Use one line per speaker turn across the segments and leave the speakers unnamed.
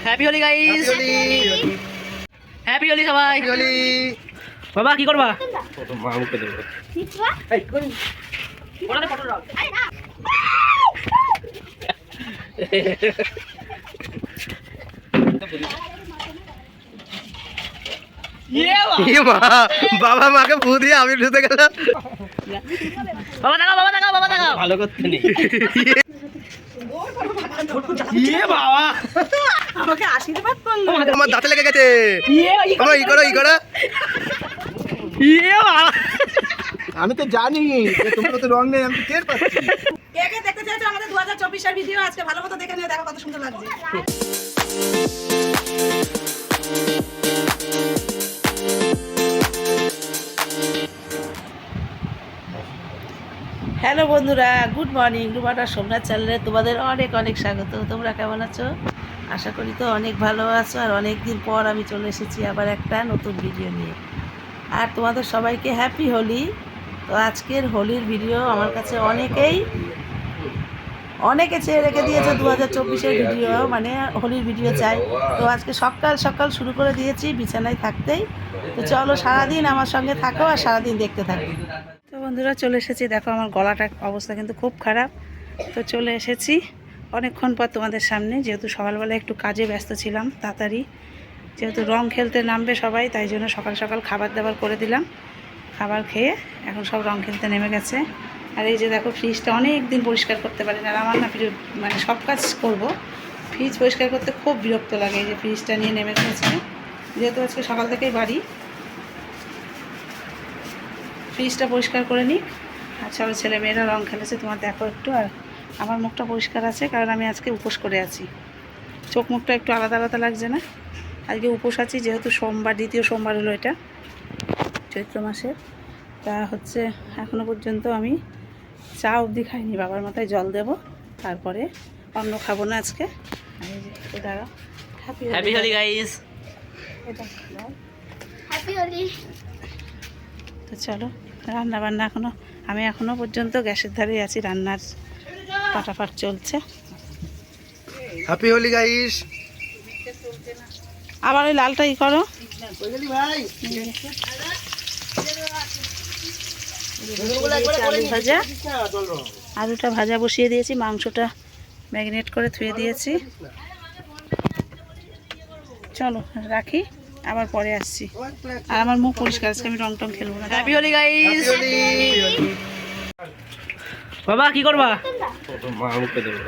Happy Holi guys, happy Holi সবাই। বাবা কি করবা? মা মুখে দেবো।
বাবা মাকে ফু দিয়ে আমি ঢুকে গেল।
বাবা দেখাও, বাবা দেখাও, বাবা দেখাও।
ভালো করতে নেই।
বাবা
আমাকে আশীর্বাদ করলো।
আমার দাঁতে লেগে গেছে। ই করো। আমি তো জানি তোমার তো রং নেই, আমি টের পাচ্ছি।
কে কে দেখতে চাইছো আমাদের 2024 এর ভিডিও আজকে ভালো মতো দেখে নিও, দেখো কত সুন্দর লাগছে। হ্যালো বন্ধুরা, গুড মর্নিং। রুমাটা সোমনাথ চ্যানেলে তোমাদের অনেক অনেক স্বাগত। তোমরা কেমন আছো? আশা করি তো অনেক ভালো আছো। আর অনেক দিন পর আমি চলে এসেছি আবার একটা নতুন ভিডিও নিয়ে। আর তোমাদের সবাইকে হ্যাপি হোলি। তো আজকের হোলির ভিডিও আমার কাছে অনেকে চেয়ে রেখে দিয়েছে 2024-এর ভিডিও, মানে হোলির ভিডিও চাই। তো আজকে সকাল সকাল শুরু করে দিয়েছি বিছানায় থাকতেই। তো চলো সারাদিন আমার সঙ্গে থাকো আর সারাদিন দেখতে থাকো। তো বন্ধুরা চলে এসেছি, দেখো আমার গলাটার অবস্থা কিন্তু খুব খারাপ। তো চলে এসেছি অনেকক্ষণ পর তোমাদের সামনে, যেহেতু সকালবেলা একটু কাজে ব্যস্ত ছিলাম। তাড়াতাড়ি যেহেতু রং খেলতে নামবে সবাই, তাই জন্য সকাল সকাল খাবার দাবার করে দিলাম। খাবার খেয়ে এখন সব রং খেলতে নেমে গেছে। আর এই যে দেখো ফ্রিজটা অনেক দিন পরিষ্কার করতে পারি না। আর আমার না মানে সব কাজ করব, ফ্রিজ পরিষ্কার করতে খুব বিরক্ত লাগে। এই যে ফ্রিজটা নিয়ে নেমে গেছে, যেহেতু আজকে সকাল থেকেই বাড়ি, ফ্রিজটা পরিষ্কার করে নিই। আর চলো ছেলেমেয়েরা রং খেলেছে, তোমার দেখো একটু। আর আমার মুখটা পরিষ্কার আছে, কারণ আমি আজকে উপোস করে আছি। চোখ মুখটা একটু আলাদা আলাদা লাগছে না? আজকে উপোস আছি, যেহেতু সোমবার, দ্বিতীয় সোমবার হলো এটা চৈত্র মাসের। তা হচ্ছে এখনও পর্যন্ত আমি চা অবধি খাইনি, বাবার মাথায় জল দেব, তারপরে অন্য খাবো না আজকে। আর এই যে দাঁড়া,
happy Holi guys.
Happy Holi.
তো চলো রান্না বান্না আমি এখনও পর্যন্ত গ্যাসের ধারে আছি, রান্নার ফাটাফাট চলছে।
Happy Holi guys.
আবার ওই লালটা ই করো। আলু ভাজা, আলুটা ভাজা বসিয়ে দিয়েছি, মাংসটা ম্যারিনেট করে ধুয়ে দিয়েছি। চলো রাখি, আবার পরে আসছি। আর আমার মুখ পরিষ্কার, আজকে আমি রং টং খেলবো না।
Happy Holi guys. বাবা কি করবা?
মা মুখে দেবো।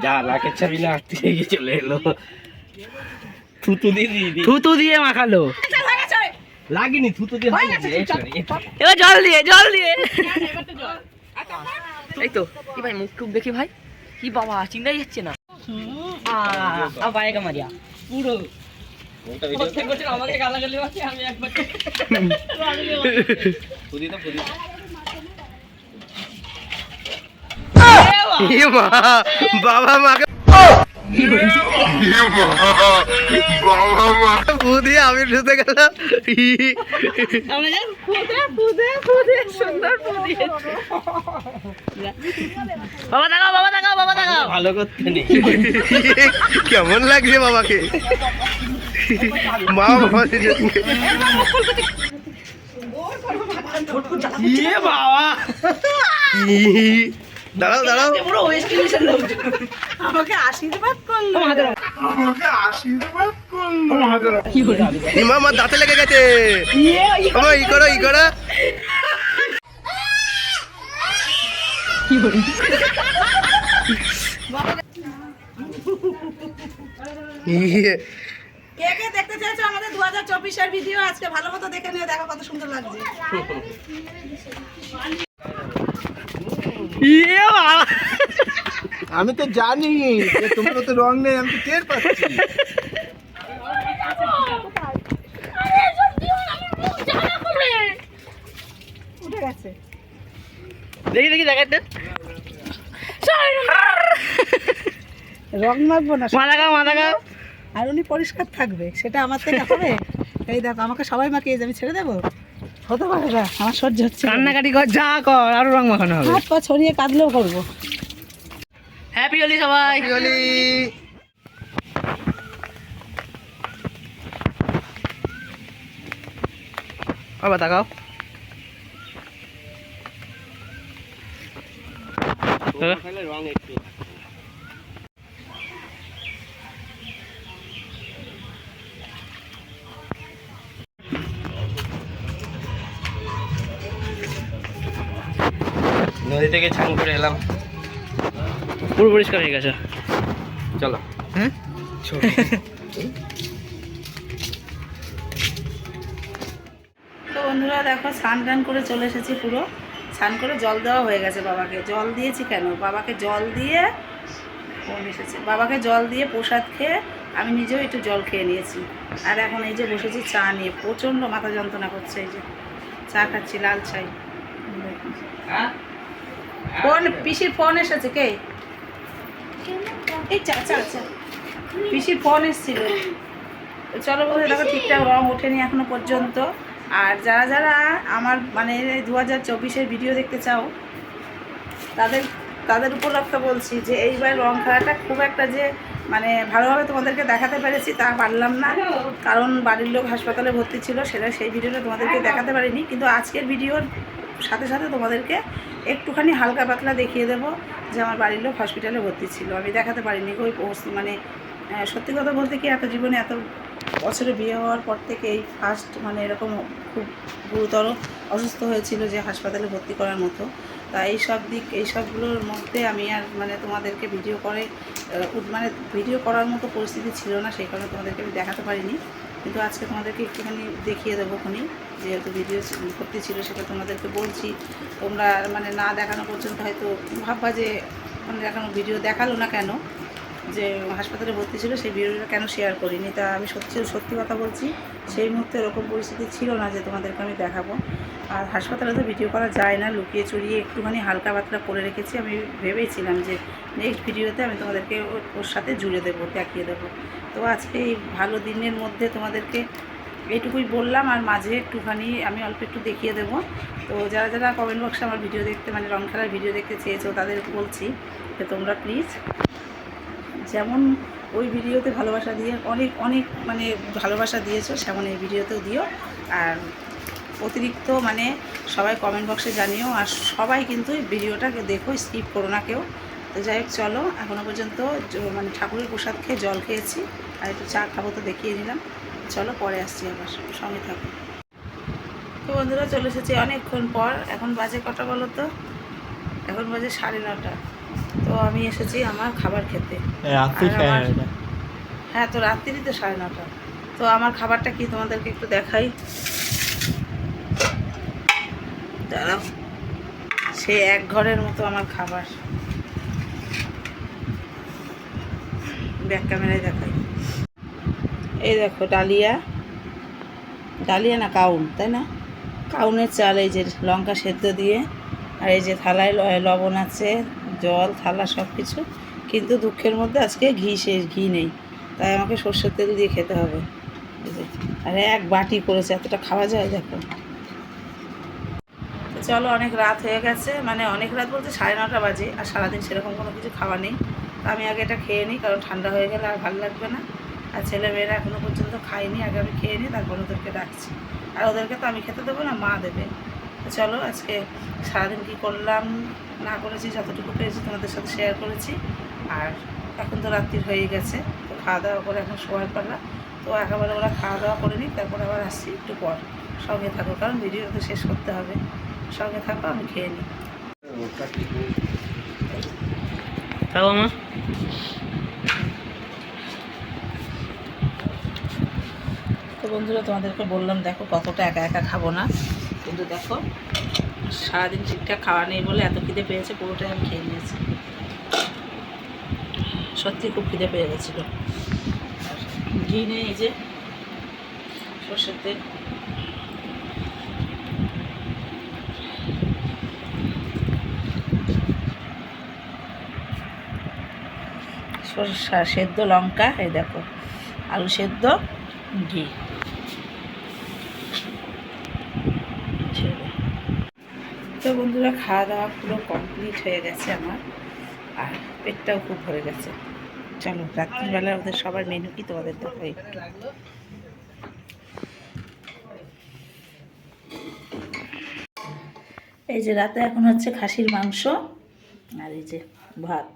যা লাখের চাবি না চলে এলো।
থুতু দিয়ে মাখালো,
লাগেনি থুতু দিয়ে।
এবার জল দিয়ে। এই তো কি ভাই, মুখ টুক দেখি ভাই, কি বাবা চিন্তাই যাচ্ছে না। বাইরে মারিয়া পুরো আমাকে গালাগালি মারছে, আমি একবার
বাবা মাকে ফু দিয়ে আমি ঢুকে গেল।
বাবা দেখাও, বাবা দেখাও, বাবা দেখাও।
ভালো করতে নেই। কেমন লাগছে বাবাকে? মা বাবা
বাবা
দাঁড়াও
পুরো ওয়েস্ট ইন্ডিজের লোক আমাকে আশীর্বাদ করলো।
আমার দাঁতে লেগে গেছে। ই করো
কে কে দেখতে চাইছো আমাদের 2024 এর ভিডিও আজকে ভালো মতো দেখে নিও, দেখো কত সুন্দর লাগছে।
আমি তো জানি তোমার তো রং নেই, আমি তো টের পাচ্ছি।
উঠে গেছে,
দেখি দেখাতে।
রং মাখবো না।
মা দেখাও।
আর উনি পরিষ্কার থাকবে, সেটা আমার থেকে হবে? এই দেখো আমাকে সবাই মাখিয়ে আমি ছেড়ে দেবো, হতে পারে না, আমার সহ্য হচ্ছে না।
কান্নাকাটি কর, যা কর, আরো রং মাখানো হবে।
হাত পা ছড়িয়ে কাঁদলেও করবো।
হ্যাপি হোলি সবাই।
হোলি।
বাবা তাকাও।
রং একটু নদী থেকে চান করে এলাম,
পুরো পরিষ্কার হয়ে গেছে।
চলো।
হ্যাঁ
তো বন্ধুরা দেখো স্নান টান করে চলে এসেছি, পুরো স্নান করে জল দেওয়া হয়ে গেছে বাবাকে। জল দিয়েছি কেন, বাবাকে জল দিয়ে ফোন এসেছে, বাবাকে জল দিয়ে প্রসাদ খেয়ে আমি নিজেও একটু জল খেয়ে নিয়েছি। আর এখন এই যে বসেছি চা নিয়ে, প্রচণ্ড মাথা যন্ত্রণা করছে, এই যে চা খাচ্ছি, লাল চাই। ফোন, পিসির ফোন এসেছে। কে? এই চা চা চা, পিসির ফোন এসেছিল। চলো বলে দেখো ঠিকঠাক রং ওঠেনি এখনো পর্যন্ত। আর যারা যারা আমার মানে 2024-এর ভিডিও দেখতে চাও, তাদের উপলক্ষে বলছি যে এইবার রং খেলাটা খুব একটা যে মানে ভালোভাবে তোমাদেরকে দেখাতে পেরেছি তা পারলাম না, কারণ বাড়ির লোক হাসপাতালে ভর্তি ছিল, সেই ভিডিওটা তোমাদেরকে দেখাতে পারিনি। কিন্তু আজকের ভিডিওর সাথে সাথে তোমাদেরকে একটুখানি হালকা পাতলা দেখিয়ে দেবো যে আমার বাড়ির লোক হসপিটালে ভর্তি ছিল। আমি দেখাতে পারিনি ওই মানে সত্যি কথা বলতে কি, এত জীবনে এত বছরে বিয়ে হওয়ার পর থেকে এই ফার্স্ট মানে এরকম খুব গুরুতর অসুস্থ হয়েছিল যে হাসপাতালে ভর্তি করার মতো। তা এইসবগুলোর মধ্যে আমি আর মানে তোমাদেরকে ভিডিও করার মতো পরিস্থিতি ছিল না, সেই কারণে তোমাদেরকে আমি দেখাতে পারিনি। কিন্তু আজকে তোমাদেরকে একটুখানি দেখিয়ে দেবো খুনি, যেহেতু ভিডিও ভর্তি ছিল সেটা তোমাদেরকে বলছি। তোমরা মানে না দেখানো পর্যন্ত হয়তো ভাববা যে মানে ভিডিও দেখালো না কেন, যে হাসপাতালে ভর্তি ছিল সেই ভিডিওটা কেন শেয়ার করিনি। তা আমি সত্যি কথা বলছি, সেই মুহূর্তে এরকম পরিস্থিতি ছিল না যে তোমাদেরকে আমি দেখাবো। আর হাসপাতালে তো ভিডিও করা যায় না, লুকিয়ে চুরিয়ে একটুখানি হালকা পাতলা করে রেখেছি। আমি ভেবেছিলাম যে নেক্সট ভিডিওতে আমি তোমাদেরকে ওর সাথে জুড়ে দেবো, দেখিয়ে দেবো। তো আজকে এই ভালো দিনের মধ্যে তোমাদেরকে এইটুকুই বললাম, আর মাঝে একটুখানি আমি অল্প একটু দেখিয়ে দেবো। তো যারা যারা কমেন্ট বক্সে আমার ভিডিও দেখতে মানে রং খেলার ভিডিও দেখতে চেয়েছো তাদের বলছি যে তোমরা প্লিজ যেমন ওই ভিডিওতে ভালোবাসা দিয়ে অনেক অনেক মানে ভালোবাসা দিয়েছো, সেমন এই ভিডিওতেও দিও। আর অতিরিক্ত মানে সবাই কমেন্ট বক্সে জানিও, আর সবাই কিন্তু ভিডিওটাকে দেখো, স্কিপ করো না কেউ। তো যাই হোক চলো, এখনও পর্যন্ত মানে ঠাকুরের প্রসাদ খেয়ে জল খেয়েছি, আর একটু চা খাবো তো দেখিয়ে দিলাম। চলো পরে আসছি, আবার সঙ্গে থাকো। তো বন্ধুরা চলে এসেছি অনেকক্ষণ পর। এখন বাজে কটা বলো তো? এখন বাজে 9:30। তো আমি এসেছি আমার খাবার খেতে। হ্যাঁ, তো রাত্রিরই তো 9:30। তো আমার খাবারটা কি তোমাদেরকে একটু দেখাই, দাঁড়াও। সে এক ঘরের মতো আমার খাবার, ব্যাক ক্যামেরায় দেখাই। এই দেখো ডালিয়া না কাউন, তাই না? কাউনের চাল, এই যে লঙ্কা সেদ্ধ দিয়ে, আর এই যে থালায় লবণ আছে, জল, থালা সব কিছু। কিন্তু দুঃখের মধ্যে আজকে ঘি শেষ, ঘি নেই, তাই আমাকে সর্ষের তেল দিয়ে খেতে হবে। আর এক বাটি করেছে, এতটা খাওয়া যায় দেখো। তো চলো, অনেক রাত হয়ে গেছে, মানে অনেক রাত বলতে 9:30 বাজে, আর সারাদিন সেরকম কোনো কিছু খাওয়া নেই। তো আমি আগে এটা খেয়ে নিই, কারণ ঠান্ডা হয়ে গেলে আর ভালো লাগবে না। আর ছেলেমেয়েরা এখনও পর্যন্ত খায়নি, আগে আমি খেয়ে নিই, তারপর ওদেরকে ডাকছি। আর ওদেরকে তো আমি খেতে দেবো না, মা দেবে। তো চলো, আজকে সারাদিন কী করলাম না করেছি যতটুকু পেরেছি তোমাদের সাথে শেয়ার করেছি। আর এখন তো রাত্রির হয়ে গেছে, তো খাওয়া দাওয়া করে এখন শোয়ার পালা। তো একেবারে ওরা খাওয়া দাওয়া করে নিই, তারপর আবার আসছি একটু পর। সঙ্গে থাকো, কারণ ভিডিওটা তো শেষ করতে হবে। সঙ্গে থাকো, আমি খেয়ে নিই।
আমার
তো বন্ধুরা তোমাদেরকে বললাম, দেখো কতটা একা একা খাবো না, কিন্তু দেখো সারাদিন ঠিকঠাক খাওয়া নেই বলে এত খিদে পেয়েছে, পুরোটাই আমি খেয়ে নিয়েছি। সত্যি খুব খিদে পেয়ে গেছিলো। ঘি নেই, এই যে সর্ষের তেল। সরষা সেদ্ধ লঙ্কা, এই দেখো আলু সেদ্ধ, ঘি। তো বন্ধুরা, খাওয়া দাওয়া পুরো কমপ্লিট হয়ে গেছে আমার, আর পেটটাও খুব ভরে গেছে। চলো রাত্রিবেলা ওদের সবার মেনু কি তোমাদের দেখো একটু। এই যে রাতে এখন হচ্ছে খাসির মাংস, আর এই যে ভাত।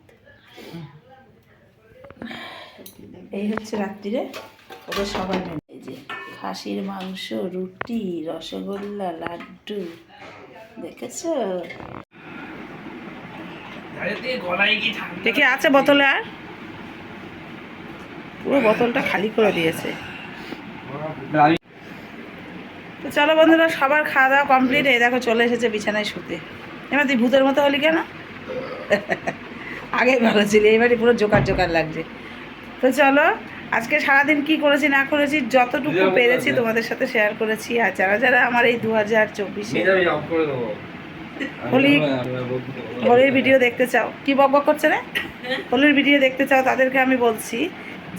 এই হচ্ছে রাত্রিরে ওদের সবার মেনু। এই যে খাসির মাংস, রুটি, রসগোল্লা, লাড্ডু, দেখেছো? দেখে আছে বোতলে, আর পুরো বোতলটা খালি করে দিয়েছে। তো চলো বন্ধুরা, সবার খাওয়া দাওয়া কমপ্লিট। এই দেখো চলে এসেছে বিছানায় শুতে। এবার তুই ভূতের মতো হলি কেন? আগেই ভালো ছিল, এইবারই পুরো জোকার জোকার লাগছে। তো চলো, আজকে সারাদিন কি করেছি না করেছি যতটুকু পেরেছি তোমাদের সাথে শেয়ার করেছি। আর যারা যারা আমার এই 2024-এ হোলির ভিডিও দেখতে চাও, কি বকবক করছে রে, হোলির ভিডিও দেখতে চাও, তাদেরকে আমি বলছি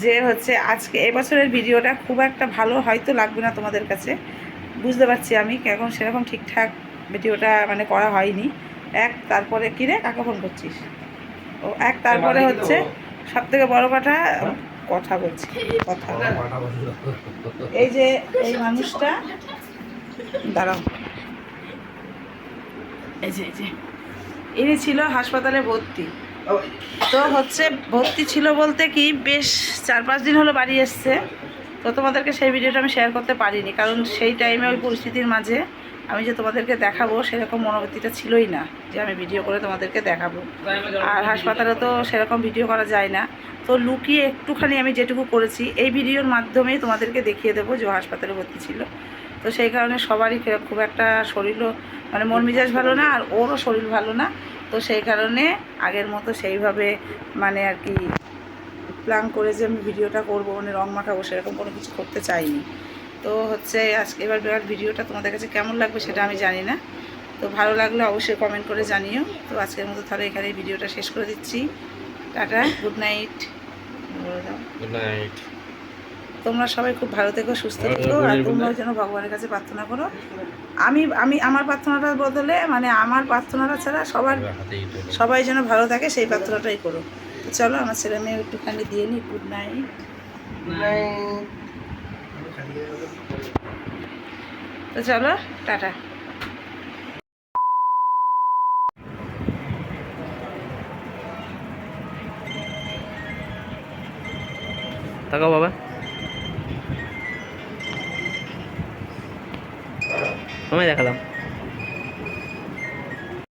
যে হচ্ছে আজকে এবছরের ভিডিওটা খুব একটা ভালো হয়তো লাগবে না তোমাদের কাছে, বুঝতে পারছি আমি, এখন সেরকম ঠিকঠাক ভিডিওটা মানে করা হয়নি। তারপরে কি রে, কাকে ফোন করছিস? ও তারপরে হচ্ছে সব থেকে বড় কথা বলছি, কথা এই যে এই মানুষটা, দাঁড়াও, এই যে ইনি ছিল হাসপাতালে ভর্তি। তো হচ্ছে ভর্তি ছিল বলতে কি, বেশ 4-5 দিন হলো বাড়ি এসছে। তো তোমাদেরকে সেই ভিডিওটা আমি শেয়ার করতে পারিনি, কারণ সেই টাইমে ওই পরিস্থিতির মাঝে আমি যে তোমাদেরকে দেখাবো সেরকম মনোবৃত্তিটা ছিলই না যে আমি ভিডিও করে তোমাদেরকে দেখাবো। আর হাসপাতালে তো সেরকম ভিডিও করা যায় না। তো লুকিয়ে একটুখানি আমি যেটুকু করেছি এই ভিডিওর মাধ্যমেই তোমাদেরকে দেখিয়ে দেবো যে হাসপাতালে ভর্তি ছিল। তো সেই কারণে সবারই খুব একটা শরীরও মানে মন মেজাজ ভালো না, আর ওরও শরীর ভালো না। তো সেই কারণে আগের মতো সেইভাবে মানে আর কি প্ল্যান করে যে আমি ভিডিওটা করবো, মানে রং মাখাবো, সেরকম কোনো কিছু করতে চাইনি। তো হচ্ছে আজকে এবার ভিডিওটা তোমাদের কাছে কেমন লাগবে সেটা আমি জানি না। তো ভালো লাগলে অবশ্যই কমেন্ট করে জানিও। তো আজকের মতো তাহলে এখানে ভিডিওটা শেষ করে দিচ্ছি। Tata, good night.
Good night.
তোমরা সবাই খুব ভালো থেকো, সুস্থ থেকো, আর তোমরাও যেন ভগবানের কাছে প্রার্থনা করো। আমি আমার প্রার্থনাটার বদলে মানে আমার প্রার্থনাটা ছাড়া সবাই যেন ভালো থাকে সেই প্রার্থনাটাই করো। তো চলো, আমার ছেলে মেয়ে একটুখানি দিয়ে নিই। Good night. তো চলো, টাটা।
তাকাও বাবা, সময় দেখালাম।